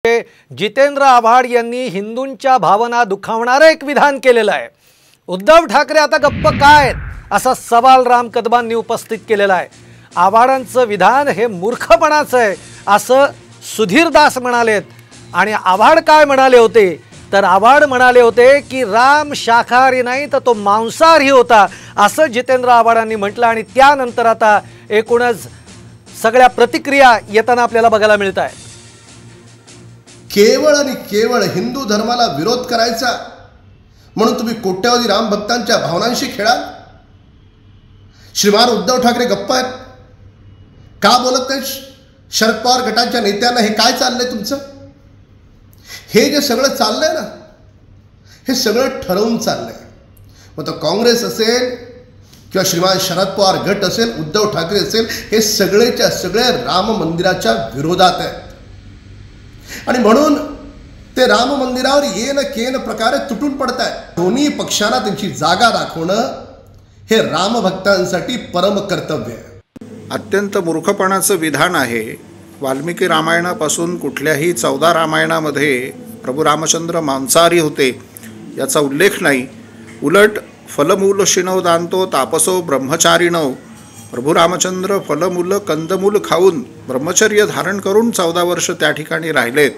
जितेंद्र आव्हाड यांनी हिंदूंच्या भावना दुखावणारे एक विधान केलेलं आहे। उद्धव ठाकरे आता गप्प काय असा सवाल राम कदमांनी उपस्थित केलेला आहे। आव्हाडांचं विधान हे मूर्खपणाचं आहे असं सुधीर दास म्हणालेत। आणि आव्हाड काय म्हणाले होते तर आव्हाड म्हणाले होते की राम शाकाहारी नाही तर तो मांसाहारी होता असं जितेंद्र आव्हाडांनी म्हटलं। आणि त्यानंतर आता एकूणच सगळ्या प्रतिक्रिया येताना आपल्याला बघायला मिळत आहे। केवळ आणि केवळ हिंदू धर्माला विरोध करायचा म्हणून तुम्ही कोट्यावधी राम भक्तांच्या भावनांशी खेळाल। श्रीमान उद्धव ठाकरे गप्प आहेत का बोलत नाही? शरद पवार गटाच्या नेत्यांना हे काय चाललंय तुमचं? हे जे सगळं चाललंय ना हे सगळं ठरवून चाललंय। मग तो काँग्रेस असेल किंवा श्रीमान शरद पवार गट असेल, उद्धव ठाकरे असेल, हे सगळेच्या सगळे राम मंदिराच्या विरोधात आहेत। आणि म्हणून ते राम मंदिरावर येन केन प्रकारे तुटून पडत आहेत। दोन्ही पक्षांना त्यांची जागा दाखवणं हे राम भक्तांसाठी परम कर्तव्य आहे। अत्यंत मूर्खपणाचं विधान आहे। वाल्मिकी रामायणापासून कुठल्याही 14 रामायणामध्ये प्रभू रामचंद्र मांसाहारी होते याचा उल्लेख नाही। उलट फलमूल शिनव दांतो तापसो ब्रह्मचारिणव, प्रभू रामचंद्र फलमूल कंदमूल खाऊन ब्रह्मचर्य धारण करून 14 वर्ष त्या ठिकाणी राहिलेत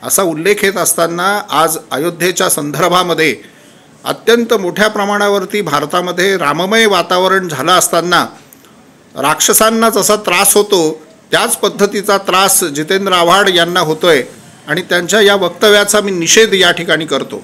असा उल्लेख येत असताना आज अयोध्येच्या संदर्भामध्ये अत्यंत मोठ्या प्रमाणावरती भारतामध्ये राममय वातावरण झालं असताना राक्षसांना जसा त्रास होतो त्याच पद्धतीचा त्रास जितेंद्र आव्हाड यांना होतोय। आणि त्यांच्या या वक्तव्याचा मी निषेध या ठिकाणी करतो।